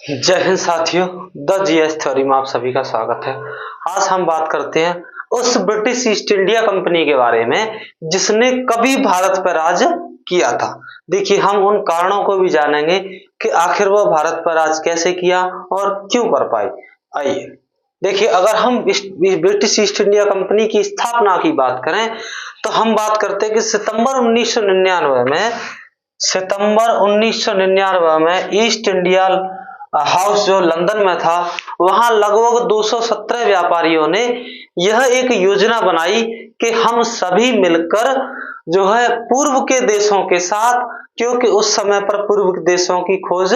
जय हिंद साथियों, the GS theory में आप सभी का स्वागत है। आज हम बात करते हैं उस ब्रिटिश ईस्ट इंडिया कंपनी के बारे में जिसने कभी भारत पर राज किया था। देखिए, हम उन कारणों को भी जानेंगे कि आखिर वह भारत पर राज कैसे किया और क्यों कर पाए। आइए देखिए, अगर हम ब्रिटिश ईस्ट इंडिया कंपनी की स्थापना की बात करें तो हम बात करते हैं कि सितंबर 1999 में ईस्ट इंडिया हाउस जो लंदन में था, वहां लगभग 217 व्यापारियों ने यह एक योजना बनाई कि हम सभी मिलकर जो है पूर्व के देशों के साथ, क्योंकि उस समय पर पूर्व के देशों की खोज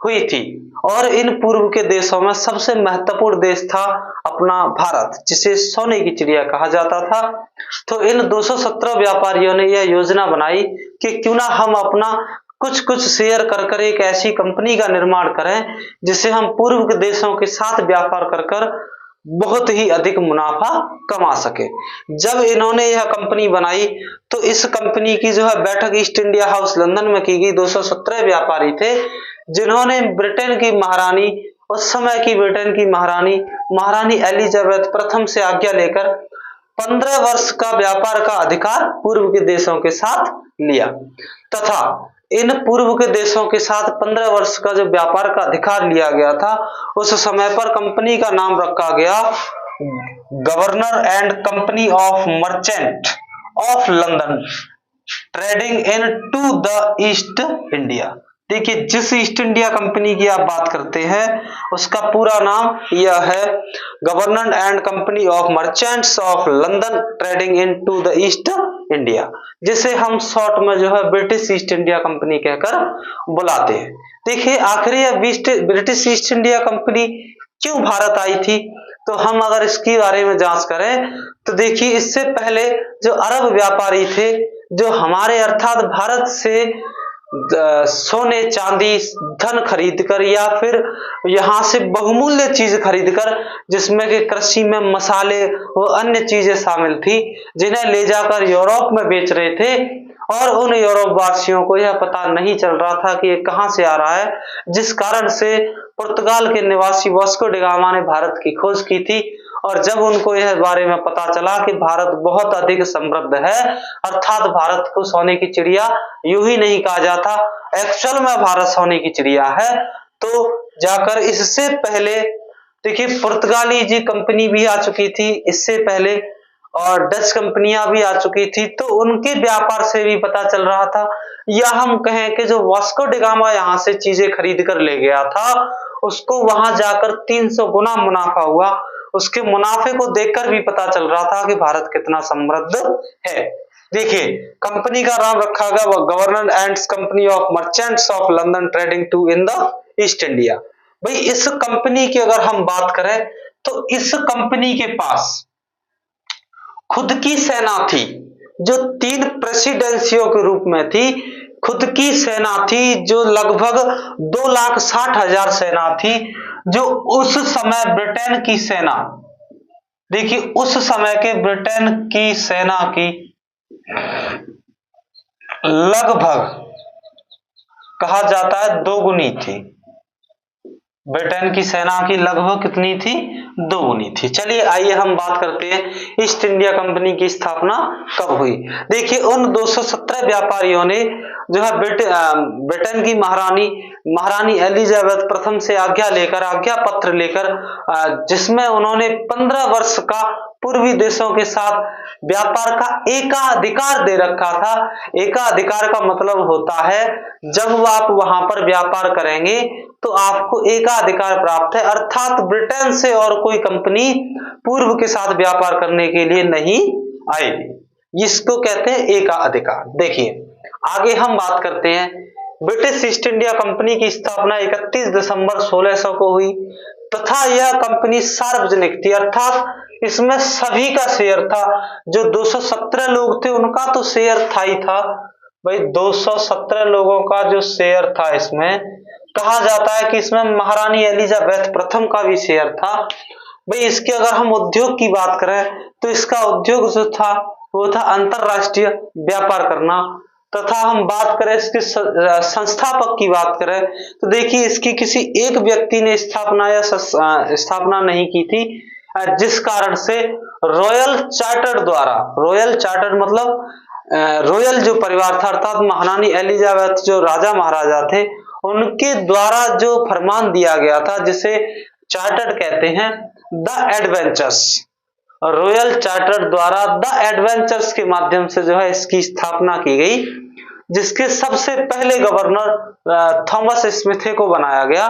हुई थी और इन पूर्व के देशों में सबसे महत्वपूर्ण देश था अपना भारत, जिसे सोने की चिड़िया कहा जाता था। तो इन 217 व्यापारियों ने यह योजना बनाई कि क्यों ना हम अपना कुछ शेयर कर एक ऐसी कंपनी का निर्माण करें जिससे हम पूर्व के देशों के साथ व्यापार कर बहुत ही अधिक मुनाफा कमा सके। जब इन्होंने यह कंपनी बनाई तो इस कंपनी की जो है बैठक ईस्ट इंडिया हाउस लंदन में की गई। 217 व्यापारी थे जिन्होंने ब्रिटेन की महारानी, उस समय की ब्रिटेन की महारानी एलिजाबेथ प्रथम से आज्ञा लेकर 15 वर्ष का व्यापार का अधिकार पूर्व के देशों के साथ लिया तथा इन पूर्व के देशों के साथ 15 वर्ष का जो व्यापार का अधिकार लिया गया था, उस समय पर कंपनी का नाम रखा गया governor and company of merchant of London trading into the East India. देखिए, जिस ईस्ट इंडिया कंपनी की आप बात करते हैं उसका पूरा नाम यह है governor and company of merchants of London trading into the East India, जिसे हम शॉर्ट में जो है ब्रिटिश ईस्ट इंडिया कंपनी कहकर बुलाते हैं। देखिए, आखिर यह ब्रिटिश ईस्ट इंडिया कंपनी क्यों भारत आई थी, तो हम अगर इसके बारे में जांच करें तो देखिए, इससे पहले जो अरब व्यापारी थे जो हमारे अर्थात भारत से सोने चांदी धन खरीदकर या फिर यहाँ से बहुमूल्य चीज खरीदकर, जिसमें कि कृषि में मसाले व अन्य चीजें शामिल थी, जिन्हें ले जाकर यूरोप में बेच रहे थे और उन यूरोप वासियों को यह पता नहीं चल रहा था कि ये कहां से आ रहा है, जिस कारण से पुर्तगाल के निवासी वास्को डी गामा ने भारत की खोज की थी। और जब उनको यह बारे में पता चला कि भारत बहुत अधिक समृद्ध है, अर्थात भारत को सोने की चिड़िया यूं ही नहीं कहा जाता, एक्चुअल में भारत सोने की चिड़िया है, तो जाकर इससे पहले देखिए पुर्तगाली जी कंपनी भी आ चुकी थी इससे पहले और डच कंपनियां भी आ चुकी थी, तो उनके व्यापार से भी पता चल रहा था, या हम कहें कि जो वास्को डी गामा यहाँ से चीजें खरीद कर ले गया था उसको वहां जाकर 300 गुना मुनाफा हुआ। उसके मुनाफे को देखकर भी पता चल रहा था कि भारत कितना समृद्ध है। देखिए, कंपनी का नाम रखा गया governor and company of merchants of London trading to in the East India. भाई, इस कंपनी की अगर हम बात करें तो इस कंपनी के पास खुद की सेना थी जो 3 प्रेसिडेंसियों के रूप में थी। खुद की सेना थी जो लगभग 2,60,000 सेना थी, जो उस समय ब्रिटेन की सेना, देखिए उस समय के ब्रिटेन की सेना की लगभग कहा जाता है 2 गुनी थी। ब्रिटेन की सेना की लगभग कितनी थी? 2 गुनी थी। चलिए आइए हम बात करते हैं ईस्ट इंडिया कंपनी की स्थापना कब हुई। देखिए, उन 217 व्यापारियों ने जो है ब्रिटेन की महारानी एलिजाबेथ प्रथम से आज्ञा पत्र लेकर, जिसमें उन्होंने 15 वर्ष का पूर्वी देशों के साथ व्यापार का एकाधिकार दे रखा था। एकाधिकार का मतलब होता है जब आप वहां पर व्यापार करेंगे तो आपको एकाधिकार प्राप्त है, अर्थात ब्रिटेन से और कोई कंपनी पूर्व के साथ व्यापार करने के लिए नहीं आएगी। इसको कहते हैं एकाधिकार। देखिए, आगे हम बात करते हैं। ब्रिटिश ईस्ट इंडिया कंपनी की स्थापना 31 दिसंबर 1600 को हुई तथा यह कंपनी सार्वजनिक थी, अर्थात इसमें सभी का शेयर था। जो 217 लोग थे उनका तो शेयर था ही था। भाई, 217 लोगों का जो शेयर था, इसमें कहा जाता है कि इसमें महारानी एलिजाबेथ प्रथम का भी शेयर था। भाई, इसके अगर हम उद्योग की बात करें तो इसका उद्योग जो था वो था अंतरराष्ट्रीय व्यापार करना। तथा हम बात करें इसके संस्थापक की बात करें तो देखिए इसकी किसी एक व्यक्ति ने स्थापना नहीं की थी, जिस कारण से रॉयल चार्टर मतलब रॉयल जो परिवार था अर्थात महारानी एलिजाबेथ जो राजा महाराजा थे उनके द्वारा जो फरमान दिया गया था जिसे चार्टर कहते हैं, द एडवेंचर्स, रॉयल चार्टर द्वारा द एडवेंचर्स के माध्यम से जो है इसकी स्थापना की गई, जिसके सबसे पहले गवर्नर थॉमस स्मिथे को बनाया गया,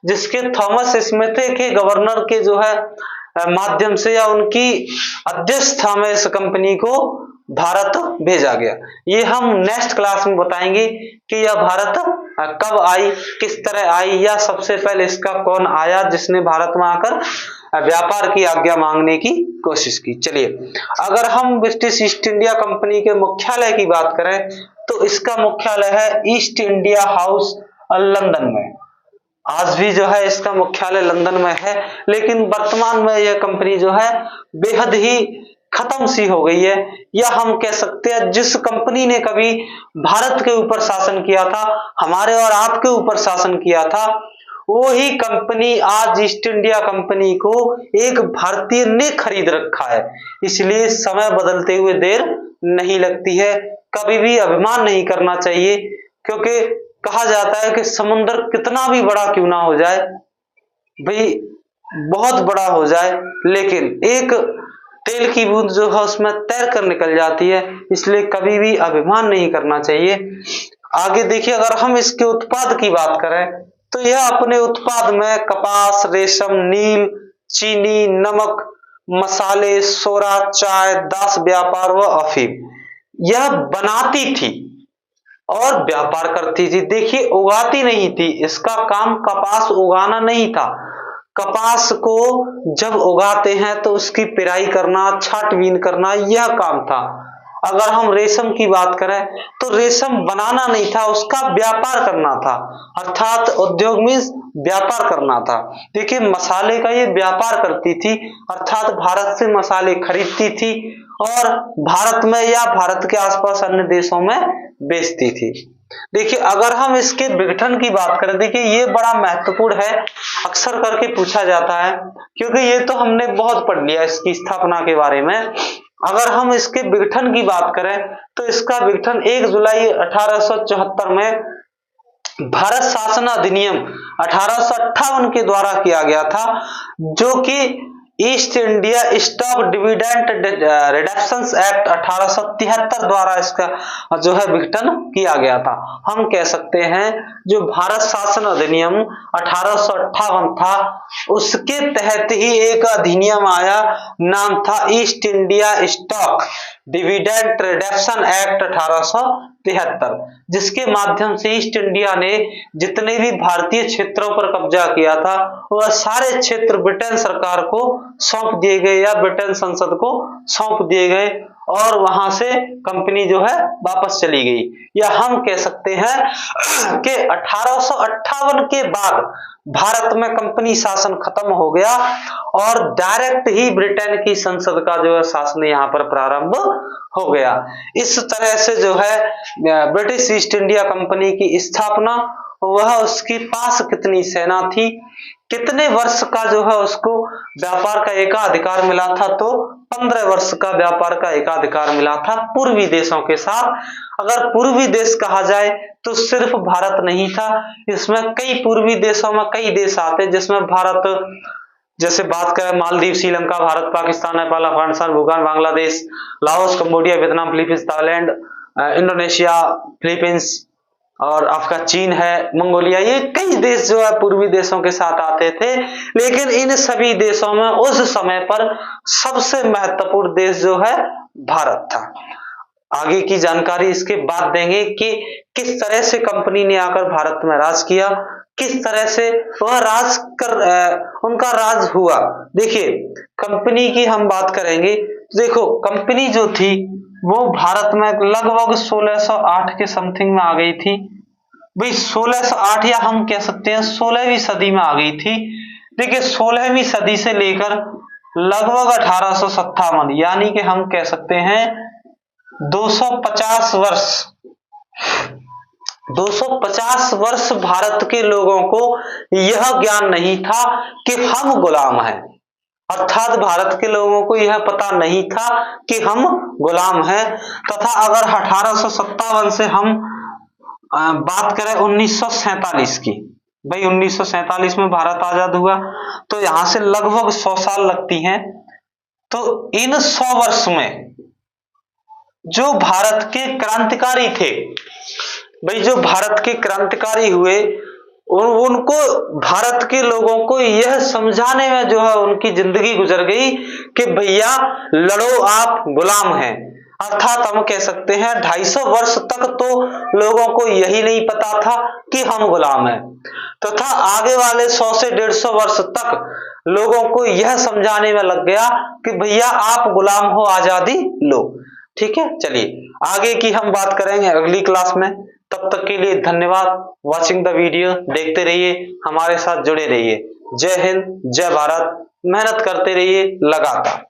जिसके थॉमस स्मिथे के गवर्नर के जो है माध्यम से या उनकी अध्यक्षता में इस कंपनी को भारत भेजा गया। ये हम नेक्स्ट क्लास में बताएंगे कि यह भारत कब आई, किस तरह आई, या सबसे पहले इसका कौन आया जिसने भारत में आकर व्यापार की आज्ञा मांगने की कोशिश की। चलिए, अगर हम ब्रिटिश ईस्ट इंडिया कंपनी के मुख्यालय की बात करें तो इसका मुख्यालय है ईस्ट इंडिया हाउस लंदन में। आज भी जो है इसका मुख्यालय लंदन में है, लेकिन वर्तमान में यह कंपनी जो है बेहद ही खत्म सी हो गई है, या हम कह सकते हैं जिस कंपनी ने कभी भारत के ऊपर शासन किया था, हमारे और आपके ऊपर शासन किया था, वो ही कंपनी आज ईस्ट इंडिया कंपनी को एक भारतीय ने खरीद रखा है। इसलिए समय बदलते हुए देर नहीं लगती है, कभी भी अभिमान नहीं करना चाहिए, क्योंकि कहा जाता है कि समुद्र कितना भी बड़ा क्यों ना हो जाए, भाई बहुत बड़ा हो जाए, लेकिन एक तेल की बूंद जो है उसमें तैर कर निकल जाती है, इसलिए कभी भी अभिमान नहीं करना चाहिए। आगे देखिए, अगर हम इसके उत्पाद की बात करें तो यह अपने उत्पाद में कपास, रेशम, नील, चीनी, नमक, मसाले, सोरा, चाय, दास व्यापार व अफीम यह बनाती थी और व्यापार करती थी। देखिए, उगाती नहीं थी, इसका काम कपास उगाना नहीं था। कपास को जब उगाते हैं तो उसकी पिराई करना, छांटबीन करना यह काम था। अगर हम रेशम की बात करें तो रेशम बनाना नहीं था, उसका व्यापार करना था, अर्थात उद्योग मीन्स व्यापार करना था। देखिए, मसाले का ये व्यापार करती थी, अर्थात भारत से मसाले खरीदती थी और भारत में या भारत के आसपास अन्य देशों में बेचती थी। देखिए, अगर हम इसके विघटन की बात करें, देखिए ये बड़ा महत्वपूर्ण है, अक्सर करके पूछा जाता है, क्योंकि ये तो हमने बहुत पढ़ लिया इसकी स्थापना के बारे में। अगर हम इसके विघटन की बात करें तो इसका विघटन 1 जुलाई 1874 में भारत शासन अधिनियम 1858 के द्वारा किया गया था, जो कि east India stock dividend reductions act 1873 द्वारा इसका जो है विघटन किया गया था। हम कह सकते हैं जो भारत शासन अधिनियम 1858 था, उसके तहत ही एक अधिनियम आया, नाम था east India stock dividend reduction act 1873, जिसके माध्यम से ईस्ट इंडिया ने जितने भी भारतीय क्षेत्रों पर कब्जा किया था वह सारे क्षेत्र ब्रिटेन सरकार को सौंप दिए गए या ब्रिटेन संसद को सौंप दिए गए और वहां से कंपनी जो है वापस चली गई। या हम कह सकते हैं कि 1858 के बाद भारत में कंपनी शासन खत्म हो गया और डायरेक्ट ही ब्रिटेन की संसद का जो है शासन यहाँ पर प्रारंभ हो गया। इस तरह से जो है ब्रिटिश ईस्ट इंडिया कंपनी की स्थापना, वह उसके पास कितनी सेना थी, कितने वर्ष का जो है उसको व्यापार का एकाधिकार मिला था, तो 15 वर्ष का व्यापार का एकाधिकार मिला था पूर्वी देशों के साथ। अगर पूर्वी देश कहा जाए तो सिर्फ भारत नहीं था, इसमें कई पूर्वी देशों में कई देश आते, जिसमें भारत, जैसे बात करें Maldives, Sri Lanka, Bharat, Pakistan, Nepal, Afghanistan, Bhutan, Bangladesh, Laos, Cambodia, Vietnam, Philippines, Thailand, Indonesia, Philippines और आपका चीन है, मंगोलिया, ये कई देश जो है पूर्वी देशों के साथ आते थे। लेकिन इन सभी देशों में उस समय पर सबसे महत्वपूर्ण देश जो है भारत था। आगे की जानकारी इसके बाद देंगे कि किस तरह से कंपनी ने आकर भारत में राज किया, किस तरह से वह राज कर उनका राज हुआ। देखिए, कंपनी की हम बात करेंगे, देखो कंपनी जो थी वो भारत में लगभग 1608 के समथिंग में आ गई थी। भाई 1608 या हम कह सकते हैं 16वीं सदी में आ गई थी। देखिए 16वीं सदी से लेकर लगभग 1857, यानी कि हम कह सकते हैं 250 वर्ष 250 वर्ष भारत के लोगों को यह ज्ञान नहीं था कि हम गुलाम हैं, अर्थात भारत के लोगों को यह पता नहीं था कि हम गुलाम हैं। तथा अगर 1857 से हम बात करें 1947 की, भाई 1947 में भारत आजाद हुआ, तो यहां से लगभग 100 साल लगती हैं। तो इन 100 वर्ष में जो भारत के क्रांतिकारी थे, भाई जो भारत के क्रांतिकारी हुए, उनको भारत के लोगों को यह समझाने में जो है उनकी जिंदगी गुजर गई कि भैया लड़ो, आप गुलाम हैं। अर्थात हम कह सकते हैं 250 वर्ष तक तो लोगों को यही नहीं पता था कि हम गुलाम हैं, तथा आगे वाले 100 से 150 वर्ष तक लोगों को यह समझाने में लग गया कि भैया आप गुलाम हो, आजादी लो। ठीक है, चलिए आगे की हम बात करेंगे अगली क्लास में। तब तक के लिए धन्यवाद। वॉचिंग द वीडियो, देखते रहिए, हमारे साथ जुड़े रहिए। जय हिंद, जय भारत, मेहनत करते रहिए लगातार।